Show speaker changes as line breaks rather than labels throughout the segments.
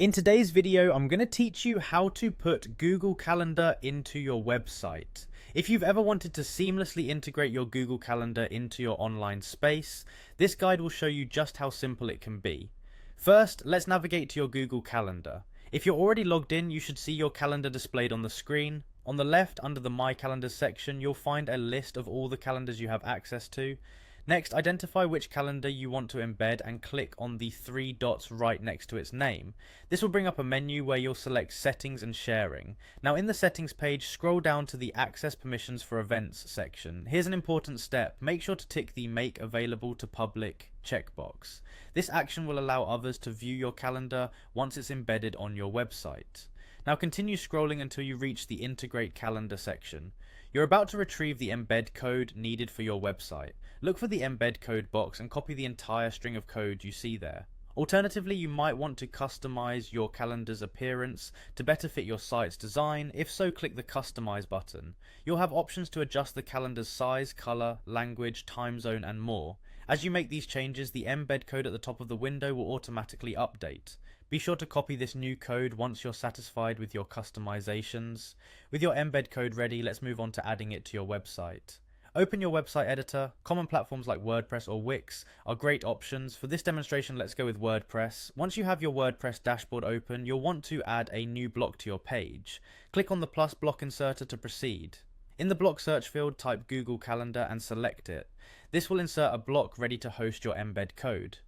In today's video, I'm going to teach you how to put Google Calendar into your website. If you've ever wanted to seamlessly integrate your Google Calendar into your online space, this guide will show you just how simple it can be. First, let's navigate to your Google Calendar. If you're already logged in, you should see your calendar displayed on the screen. On the left, under the My Calendars section, you'll find a list of all the calendars you have access to. Next, identify which calendar you want to embed and click on the three dots right next to its name. This will bring up a menu where you'll select Settings and Sharing. Now in the Settings page, scroll down to the Access Permissions for Events section. Here's an important step. Make sure to tick the Make Available to Public checkbox. This action will allow others to view your calendar once it's embedded on your website. Now continue scrolling until you reach the Integrate Calendar section. You're about to retrieve the embed code needed for your website. Look for the embed code box and copy the entire string of code you see there. Alternatively, you might want to customize your calendar's appearance to better fit your site's design. If so, click the Customize button. You'll have options to adjust the calendar's size, color, language, time zone, and more. As you make these changes, the embed code at the top of the window will automatically update. Be sure to copy this new code once you're satisfied with your customizations. With your embed code ready, let's move on to adding it to your website. Open your website editor. Common platforms like WordPress or Wix are great options. For this demonstration, let's go with WordPress. Once you have your WordPress dashboard open, you'll want to add a new block to your page. Click on the plus block inserter to proceed. In the block search field, type Google Calendar and select it. This will insert a block ready to host your embed code.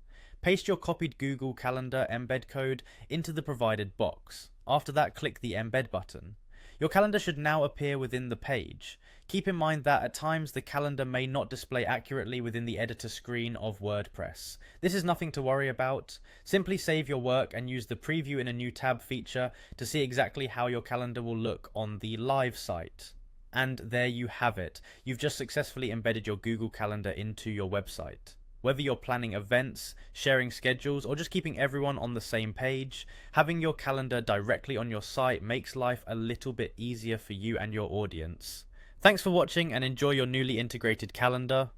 Paste your copied Google Calendar embed code into the provided box. After that, click the Embed button. Your calendar should now appear within the page. Keep in mind that at times the calendar may not display accurately within the editor screen of WordPress. This is nothing to worry about. Simply save your work and use the Preview in a new tab feature to see exactly how your calendar will look on the live site. And there you have it. You've just successfully embedded your Google Calendar into your website. Whether you're planning events, sharing schedules, or just keeping everyone on the same page, having your calendar directly on your site makes life a little bit easier for you and your audience. Thanks for watching and enjoy your newly integrated calendar.